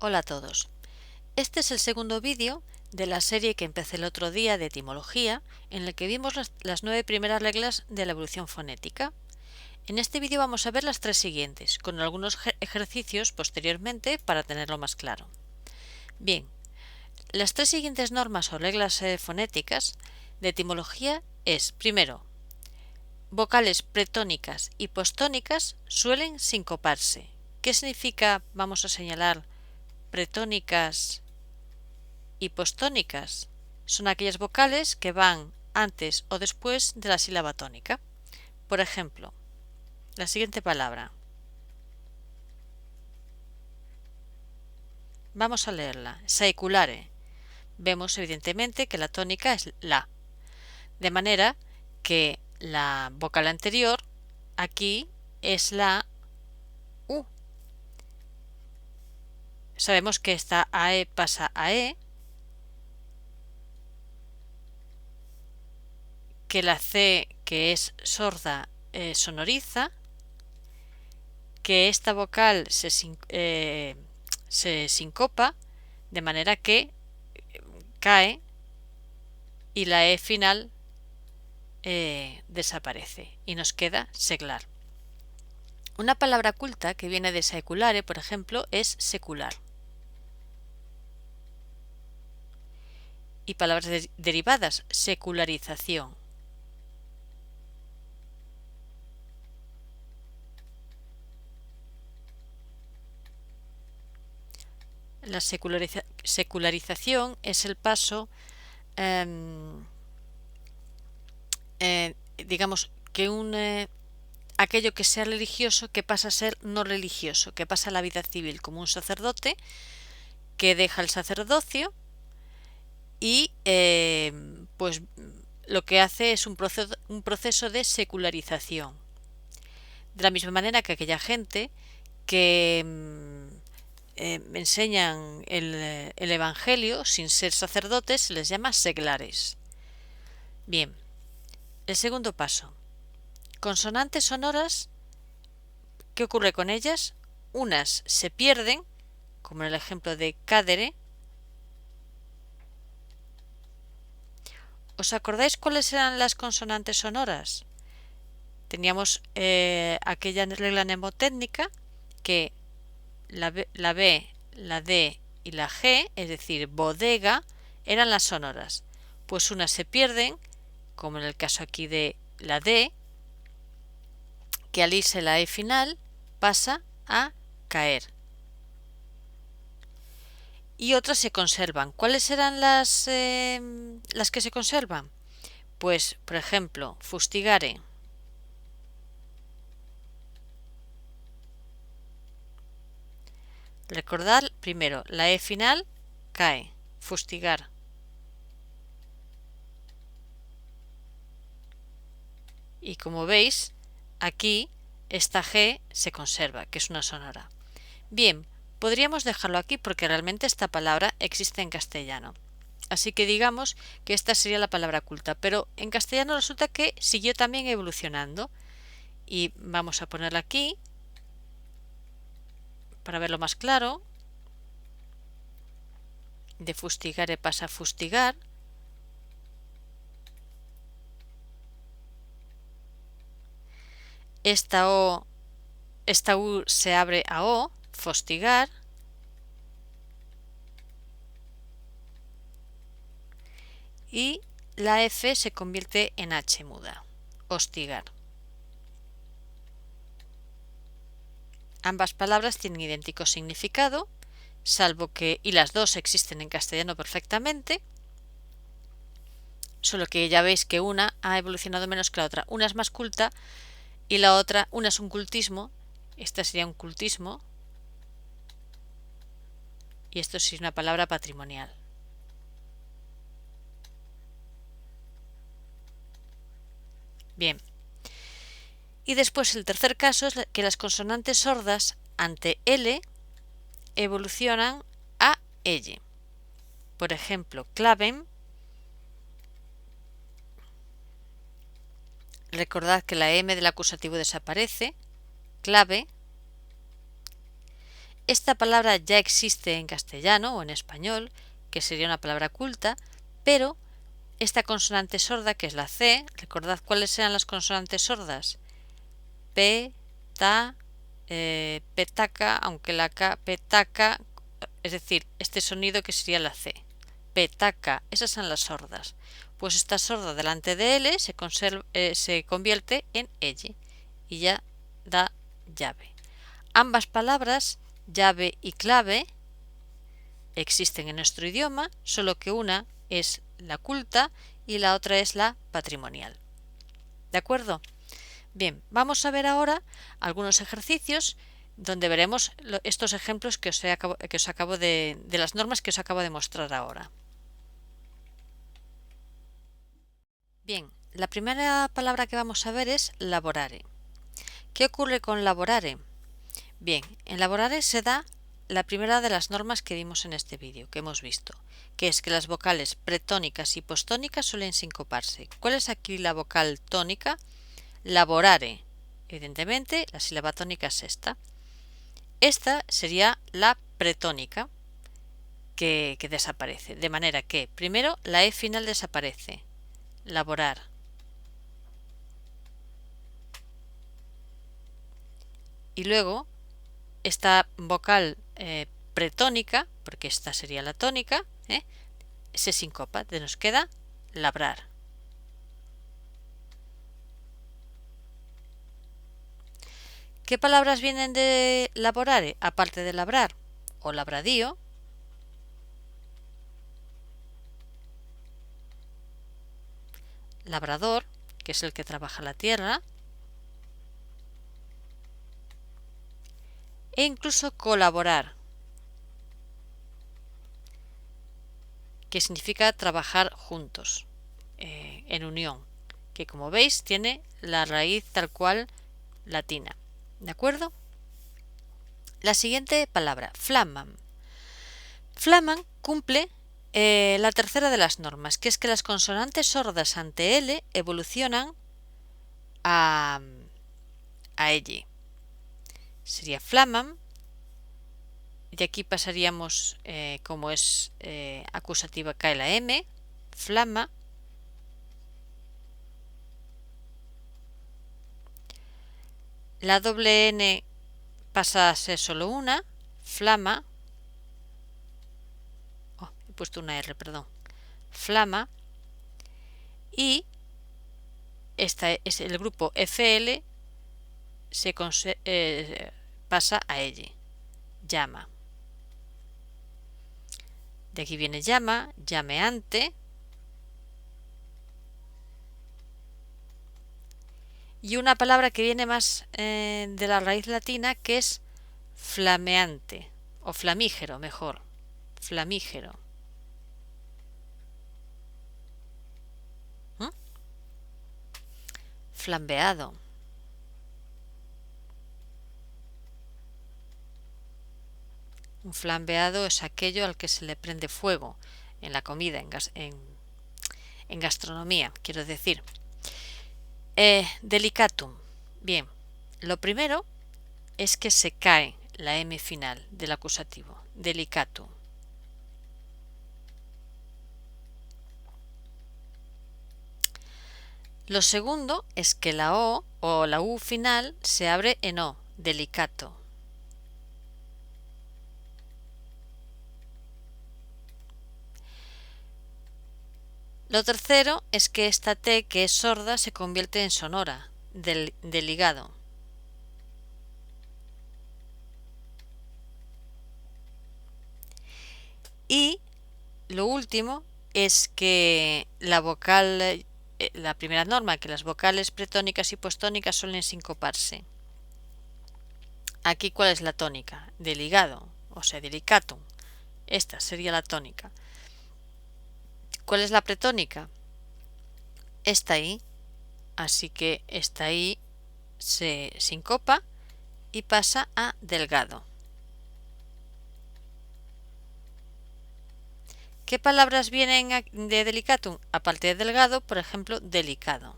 Hola a todos. Este es el segundo vídeo de la serie que empecé el otro día de etimología, en el que vimos las 9 primeras reglas de la evolución fonética. En este vídeo vamos a ver las 3 siguientes, con algunos ejercicios posteriormente para tenerlo más claro. Bien, las 3 siguientes normas o reglas fonéticas de etimología es, primero, vocales pretónicas y postónicas suelen sincoparse. ¿Qué significa, vamos a señalar, pretónicas y postónicas? Son aquellas vocales que van antes o después de la sílaba tónica. Por ejemplo, la siguiente palabra. Vamos a leerla. Saeculare. Vemos evidentemente que la tónica es la. De manera que la vocal anterior aquí es la U. Sabemos que esta AE pasa a E, que la C, que es sorda, sonoriza, que esta vocal se sincopa, de manera que cae y la E final desaparece y nos queda seglar. Una palabra culta que viene de saeculare, por ejemplo, es secular. Y palabras derivadas, secularización. La secularización es el paso, digamos, que aquello que sea religioso que pasa a ser no religioso, que pasa a la vida civil, como un sacerdote que deja el sacerdocio y pues lo que hace es un proceso de secularización. De la misma manera que aquella gente que enseñan el Evangelio sin ser sacerdotes se les llama seglares. Bien, el segundo paso. Consonantes sonoras, ¿qué ocurre con ellas? Unas se pierden, como en el ejemplo de cadere. ¿Os acordáis cuáles eran las consonantes sonoras? Teníamos aquella regla mnemotécnica que la B, la D y la G, es decir, bodega, eran las sonoras. Pues unas se pierden, como en el caso aquí de la D, que al irse la E final pasa a caer. Y otras se conservan. ¿Cuáles eran las que se conservan? Pues, por ejemplo, fustigare. Recordad primero, la E final cae, fustigar. Y como veis, aquí esta G se conserva, que es una sonora. Bien, podríamos dejarlo aquí porque realmente esta palabra existe en castellano. Así que digamos que esta sería la palabra culta, pero en castellano resulta que siguió también evolucionando. Y vamos a ponerla aquí para verlo más claro. De fustigare pasa a fustigar. Esta U se abre a O, fostigar. Y la F se convierte en H muda, hostigar. Ambas palabras tienen idéntico significado, salvo que, y las dos existen en castellano perfectamente, solo que ya veis que una ha evolucionado menos que la otra. Una es más culta y la otra, una es un cultismo, esta sería un cultismo, y esto sí es una palabra patrimonial. Bien. Y después el tercer caso es que las consonantes sordas ante L evolucionan a L. Por ejemplo, claven. Recordad que la M del acusativo desaparece. Clave. Esta palabra ya existe en castellano o en español, que sería una palabra culta, pero esta consonante sorda, que es la C, recordad cuáles eran las consonantes sordas. P, ta, petaca, aunque la K, petaca, es decir, este sonido que sería la C. Petaca, esas son las sordas. Pues esta sorda delante de L se convierte en L y ya da llave. Ambas palabras, llave y clave, existen en nuestro idioma, solo que una es la culta y la otra es la patrimonial. ¿De acuerdo? Bien, vamos a ver ahora algunos ejercicios donde veremos estos ejemplos que os acabo de las normas que os acabo de mostrar ahora. Bien, la primera palabra que vamos a ver es lavorare. ¿Qué ocurre con lavorare? Bien, en lavorare se da la primera de las normas que vimos en este vídeo, que hemos visto, que es que las vocales pretónicas y postónicas suelen sincoparse. ¿Cuál es aquí la vocal tónica? Lavorare. Evidentemente, la sílaba tónica es esta. Esta sería la pretónica que desaparece, de manera que primero la E final desaparece. Laborar. Y luego esta vocal pretónica, porque esta sería la tónica, se sincopa, nos queda labrar. ¿Qué palabras vienen de laborare, aparte de labrar? O labradío, labrador, que es el que trabaja la tierra, e incluso colaborar, que significa trabajar juntos, en unión, que como veis tiene la raíz tal cual latina. ¿De acuerdo? La siguiente palabra, flaman. Flaman cumple la tercera de las normas, que es que las consonantes sordas ante L evolucionan a L. Sería flaman, y aquí pasaríamos, como es acusativa, cae la M, flama. La doble N pasa a ser solo una, flama. Oh, he puesto una R, perdón. Flama. Y esta es el grupo FL, pasa a L, llama. De aquí viene llama, llameante. Y una palabra que viene más de la raíz latina, que es flameante, o flamígero, mejor. Flamígero. Flambeado. Un flambeado es aquello al que se le prende fuego en la comida, en gastronomía, quiero decir. Delicatum. Bien, lo primero es que se cae la M final del acusativo. Delicatum. Lo segundo es que la O o la U final se abre en O. Delicato. Lo tercero es que esta T, que es sorda, se convierte en sonora, deligado. Y lo último es que la vocal, la primera norma, que las vocales pretónicas y postónicas suelen sincoparse. Aquí, ¿cuál es la tónica? Deligado, o sea, delicatum. Esta sería la tónica. ¿Cuál es la pretónica? Esta I, así que esta I se sincopa y pasa a delgado. ¿Qué palabras vienen de delicatum? Aparte de delgado, por ejemplo, delicado.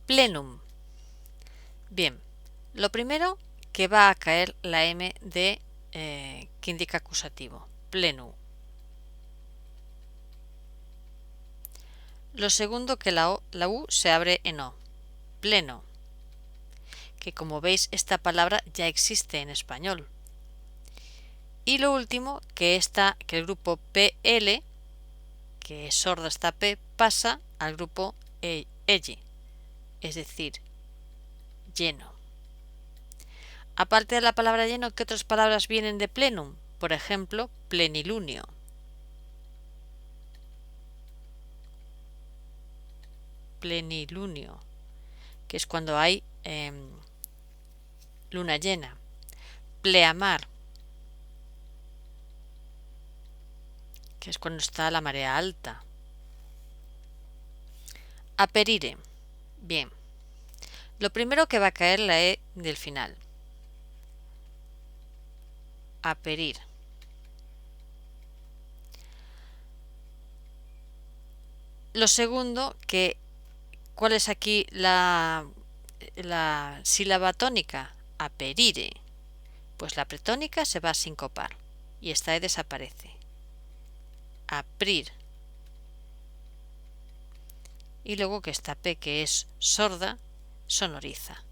Plenum. Bien, lo primero que va a caer la M de que indica acusativo, plenu. Lo segundo que la U se abre en O, pleno, que como veis esta palabra ya existe en español. Y lo último que el grupo PL, que es sorda esta P, pasa al grupo ELLE, es decir, lleno. Aparte de la palabra lleno, ¿qué otras palabras vienen de plenum? Por ejemplo, plenilunio. Plenilunio, que es cuando hay luna llena. Pleamar, que es cuando está la marea alta. Aperire. Bien. Lo primero que va a caer la E del final. Aperir. Lo segundo, ¿cuál es aquí la sílaba tónica? Aperire. Pues la pretónica se va a sincopar y esta E desaparece. Aprir. Y luego que esta P, que es sorda, sonoriza.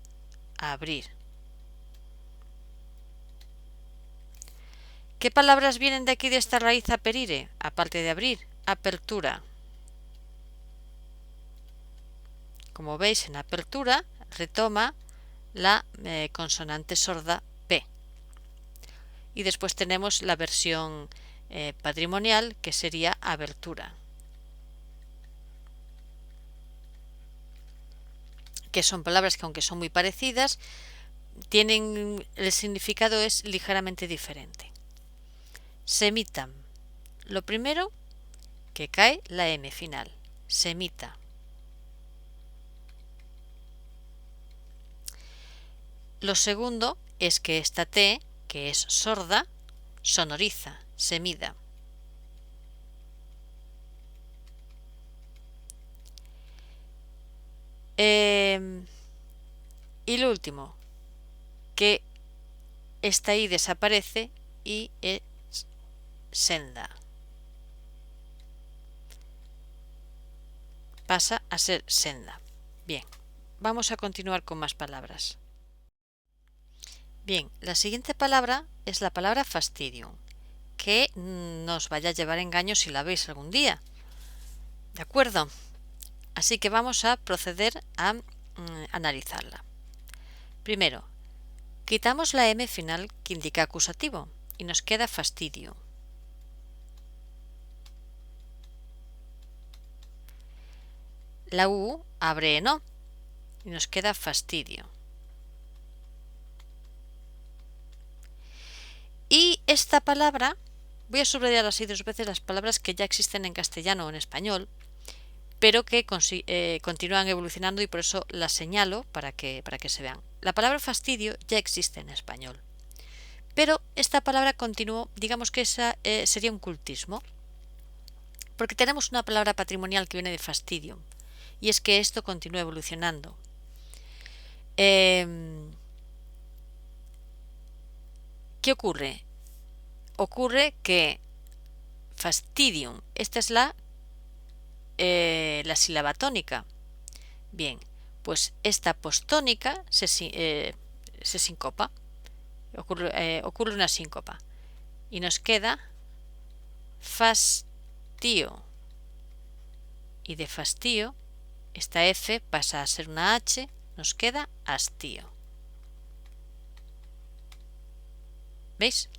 Abrir. ¿Qué palabras vienen de aquí de esta raíz aperire? Aparte de abrir, apertura. Como veis, en apertura retoma la consonante sorda P. Y después tenemos la versión patrimonial, que sería abertura, que son palabras que, aunque son muy parecidas, el significado es ligeramente diferente. Semitam. Lo primero, que cae la M final. Semita. Lo segundo es que esta T, que es sorda, sonoriza, semida. Y lo último, que esta I desaparece y es senda. Pasa a ser senda. Bien, vamos a continuar con más palabras. Bien, la siguiente palabra es la palabra fastidium, que no os vaya a llevar engaño si la veis algún día. ¿De acuerdo? Así que vamos a proceder a analizarla. Primero, quitamos la M final que indica acusativo y nos queda fastidio. La U abre en O y nos queda fastidio. Y esta palabra, voy a subrayar así 2 veces las palabras que ya existen en castellano o en español, pero que continúan evolucionando y por eso las señalo para que se vean. La palabra fastidio ya existe en español, pero esta palabra continuó, digamos que esa sería un cultismo, porque tenemos una palabra patrimonial que viene de fastidium, y es que esto continúa evolucionando. ¿Qué ocurre? Ocurre que fastidium, esta es la sílaba tónica. Bien, pues esta postónica se sincopa, ocurre una síncopa y nos queda fastío. Y de fastío, esta F pasa a ser una H, nos queda hastío. ¿Veis?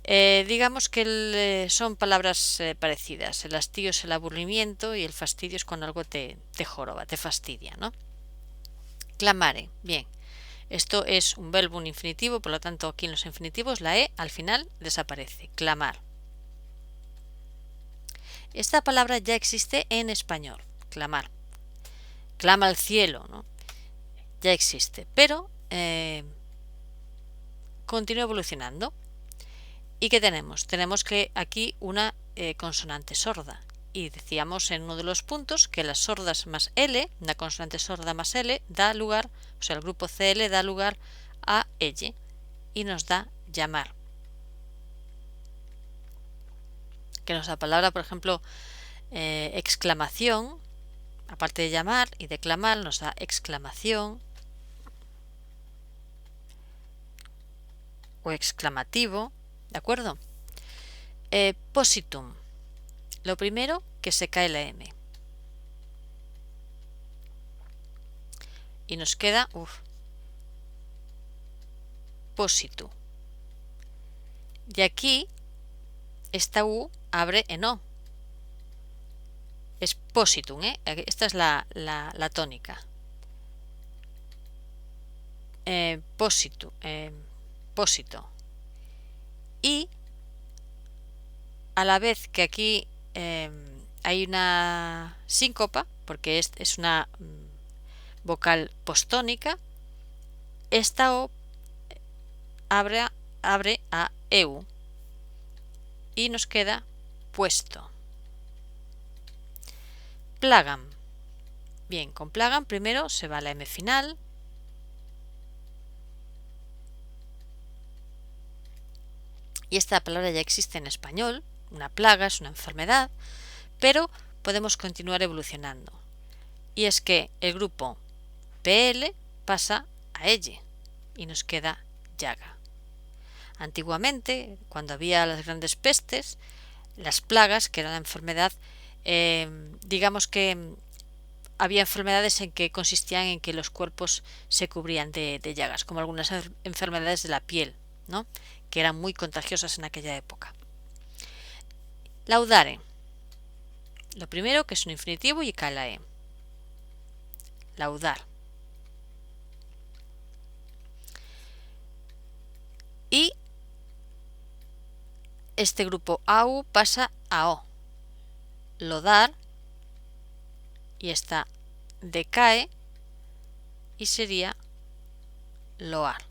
Digamos que son palabras parecidas. El hastío es el aburrimiento y el fastidio es cuando algo te joroba, te fastidia, ¿no? Clamare. Bien, esto es un verbo, un infinitivo, por lo tanto aquí en los infinitivos la E al final desaparece. Clamar. Esta palabra ya existe en español. Clamar. Clama al cielo, ¿no? Ya existe, pero continúa evolucionando. ¿Y qué tenemos? Tenemos que aquí una consonante sorda. Y decíamos en uno de los puntos que las sordas más L, una consonante sorda más L, da lugar O sea, el grupo CL da lugar a elle y nos da llamar. Que nos da palabra, por ejemplo, exclamación, aparte de llamar y declamar, nos da exclamación o exclamativo, ¿de acuerdo? Positum. Lo primero, que se cae la M. Y nos queda positu. Y aquí esta U abre en O. Es positum, Esta es la tónica. Positu, pósito. Y a la vez que aquí hay una síncopa, porque es una vocal postónica, esta O abre a EU y nos queda puesto. Plagam. Bien, con plagam primero se va la M final. Y esta palabra ya existe en español. Una plaga es una enfermedad, pero podemos continuar evolucionando. Y es que el grupo PL pasa a elle y nos queda llaga. Antiguamente, cuando había las grandes pestes, las plagas, que era la enfermedad, digamos que había enfermedades en que consistían en que los cuerpos se cubrían de llagas, como algunas enfermedades de la piel, ¿no? Que eran muy contagiosas en aquella época. Laudare. Lo primero, que es un infinitivo y cae la E. Laudar. Y este grupo AU pasa a O. Lodar. Y esta decae y sería loar.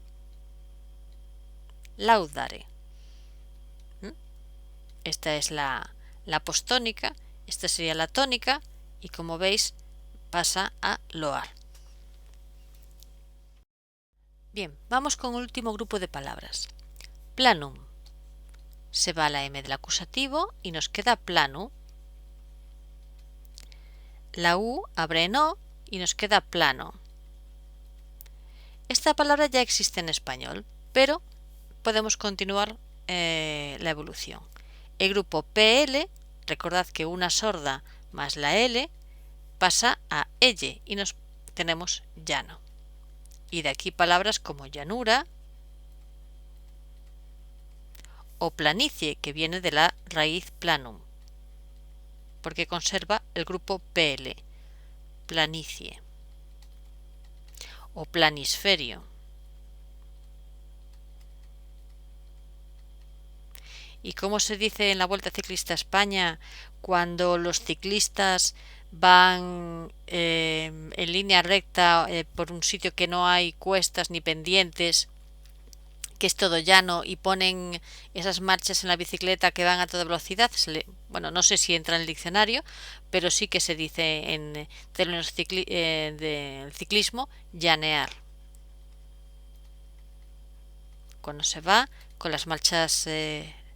Laudare. Esta es la postónica, esta sería la tónica y como veis pasa a loar. Bien, vamos con el último grupo de palabras. Planum. Se va la M del acusativo y nos queda planu. La U abre en O y nos queda plano. Esta palabra ya existe en español, pero podemos continuar la evolución. El grupo PL, recordad que una sorda más la L, pasa a elle y nos tenemos llano. Y de aquí palabras como llanura o planicie, que viene de la raíz planum, porque conserva el grupo PL, planicie, o planisferio. ¿Y cómo se dice en la Vuelta Ciclista a España cuando los ciclistas van en línea recta por un sitio que no hay cuestas ni pendientes, que es todo llano, y ponen esas marchas en la bicicleta que van a toda velocidad? Bueno, no sé si entra en el diccionario, pero sí que se dice en términos del ciclismo, llanear. Cuando se va con las marchas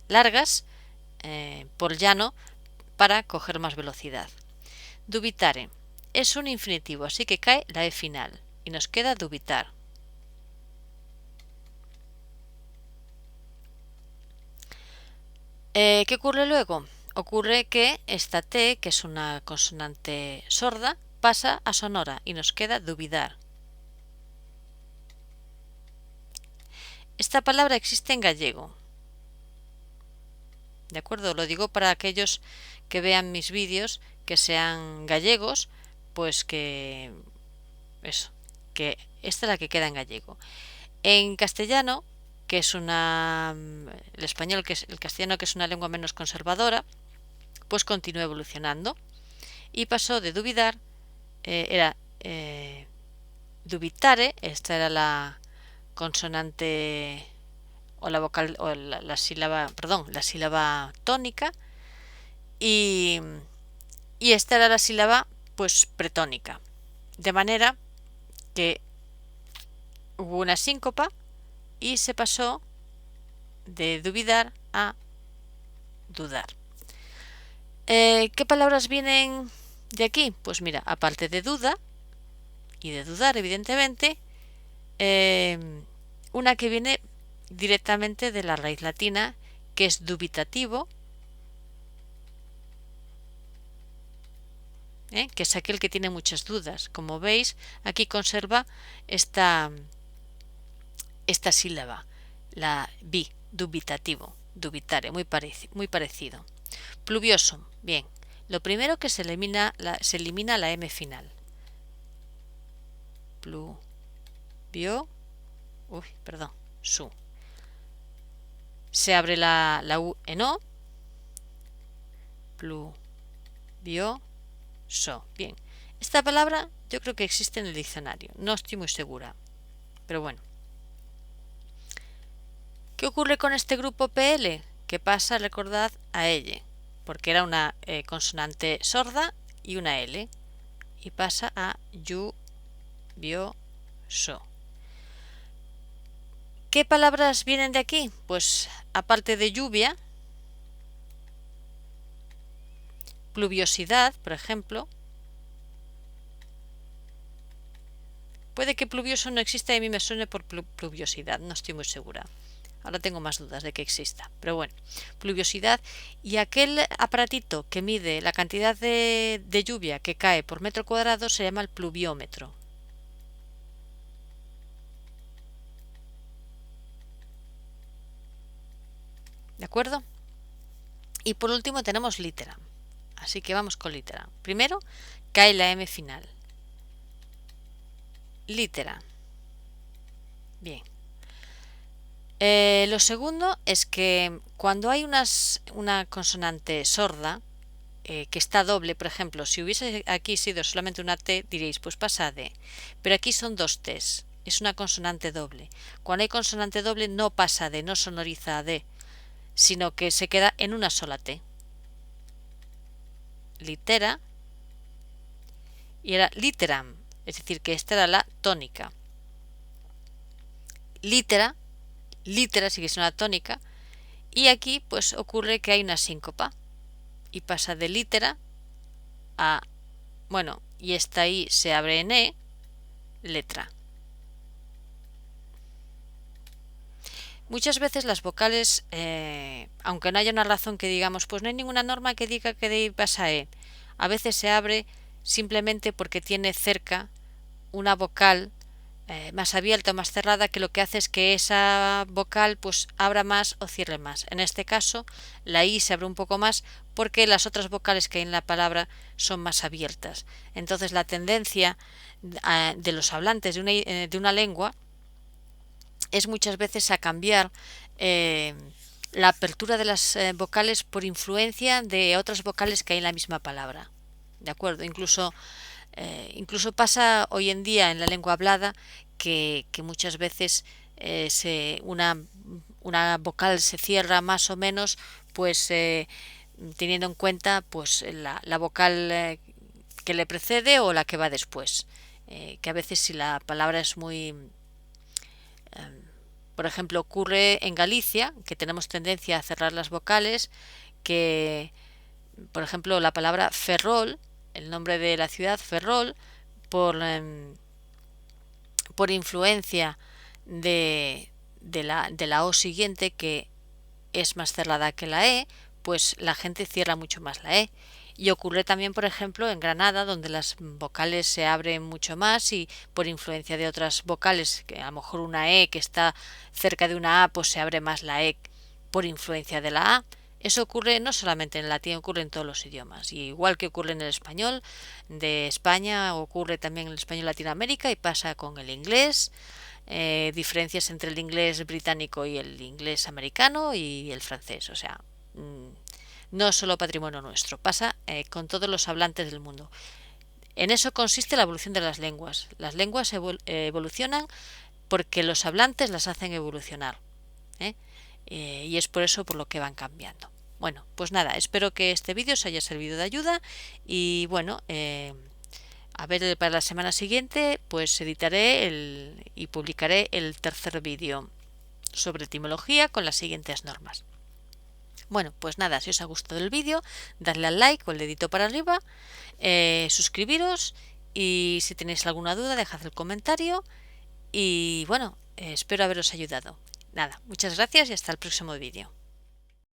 largas por llano para coger más velocidad. Dubitare. Es un infinitivo, así que cae la E final y nos queda dubitar. ¿Qué ocurre luego? Ocurre que esta T, que es una consonante sorda, pasa a sonora y nos queda dubidar. Esta palabra existe en gallego. ¿De acuerdo? Lo digo para aquellos que vean mis vídeos que sean gallegos, pues que eso, que esta es la que queda en gallego. En castellano, que es el castellano, que es una lengua menos conservadora, pues continuó evolucionando y pasó de dubidar, era dubitare, esta era la consonante o la vocal o la sílaba tónica, y esta era la sílaba pues pretónica, de manera que hubo una síncopa y se pasó de duvidar a dudar. ¿Qué palabras vienen de aquí? Pues mira, aparte de duda y de dudar, evidentemente, una que viene directamente de la raíz latina, que es dubitativo, que es aquel que tiene muchas dudas. Como veis, aquí conserva esta sílaba, la bi, dubitativo, dubitare, muy parecido. Pluvioso, bien. Lo primero que se elimina la M final. Su. Se abre la U en O. Pluvioso. Bien. Esta palabra yo creo que existe en el diccionario. No estoy muy segura. Pero bueno. ¿Qué ocurre con este grupo PL? Que pasa, recordad, a L, porque era una consonante sorda y una L, y pasa a lluvioso. ¿Qué palabras vienen de aquí? Pues aparte de lluvia, pluviosidad, por ejemplo. Puede que pluvioso no exista y a mí me suene por pluviosidad, no estoy muy segura. Ahora tengo más dudas de que exista, pero bueno, pluviosidad y aquel aparatito que mide la cantidad de lluvia que cae por metro cuadrado se llama el pluviómetro. ¿De acuerdo? Y por último tenemos litera, así que vamos con litera. Primero cae la M final. Litera. Bien. Lo segundo es que cuando hay una consonante sorda que está doble, por ejemplo, si hubiese aquí sido solamente una T, diréis, pues pasa D. Pero aquí son dos T's, es una consonante doble. Cuando hay consonante doble no pasa D, no sonoriza a D, sino que se queda en una sola T. Litera y era literam, es decir, que esta era la tónica. Litera sigue siendo una tónica y aquí pues ocurre que hay una síncopa y pasa de litera a, bueno, y esta I se abre en E, letra. Muchas veces las vocales, aunque no haya una razón que digamos, pues no hay ninguna norma que diga que de I pasa E, a veces se abre simplemente porque tiene cerca una vocal más abierta o más cerrada, que lo que hace es que esa vocal pues abra más o cierre más. En este caso la I se abre un poco más porque las otras vocales que hay en la palabra son más abiertas. Entonces la tendencia de los hablantes de una lengua es muchas veces a cambiar la apertura de las vocales por influencia de otras vocales que hay en la misma palabra. ¿De acuerdo? Incluso pasa hoy en día en la lengua hablada que muchas veces una vocal se cierra más o menos, pues teniendo en cuenta pues la vocal que le precede o la que va después. Que a veces si la palabra es muy... por ejemplo, ocurre en Galicia, que tenemos tendencia a cerrar las vocales, que, por ejemplo, la palabra Ferrol, el nombre de la ciudad Ferrol, por influencia de la O siguiente, que es más cerrada que la E, pues la gente cierra mucho más la E. Y ocurre también, por ejemplo, en Granada, donde las vocales se abren mucho más y por influencia de otras vocales, que a lo mejor una E que está cerca de una A, pues se abre más la E por influencia de la A. Eso ocurre no solamente en el latín, ocurre en todos los idiomas. Y igual que ocurre en el español de España, ocurre también en el español de Latinoamérica y pasa con el inglés. Diferencias entre el inglés británico y el inglés americano y el francés. O sea, no es solo patrimonio nuestro, pasa con todos los hablantes del mundo. En eso consiste la evolución de las lenguas. Las lenguas evolucionan porque los hablantes las hacen evolucionar. Y es por eso por lo que van cambiando. Bueno, pues nada, espero que este vídeo os haya servido de ayuda y bueno, A ver, para la semana siguiente pues editaré y publicaré el tercer vídeo sobre etimología con las siguientes normas. Bueno, pues nada, si os ha gustado el vídeo, dadle al like o el dedito para arriba, suscribiros y si tenéis alguna duda dejad el comentario y bueno, espero haberos ayudado. Nada, muchas gracias y hasta el próximo vídeo.